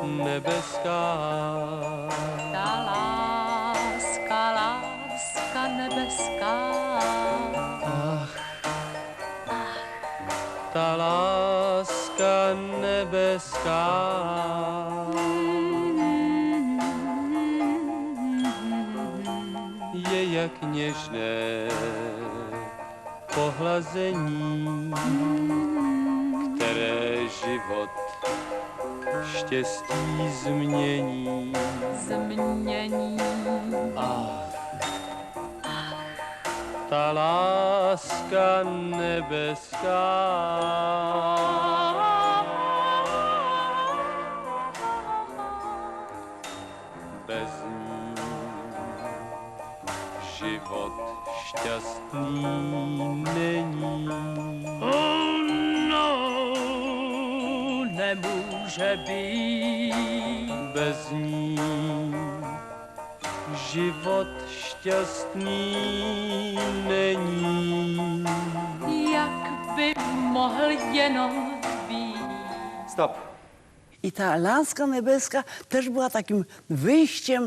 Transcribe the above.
nebeská. Ta láska, láska nebeská. Ta láska nebeská. Je jak něžné pohlazení, které život štěstí změní. Změní. Ta láska nebeská. Bez ní život šťastný není. Oh no, nemůže být. Bez ní život šťastný není. Jak by mohl jenom být. Stop. I ta láska nebeská też była takim wyjściem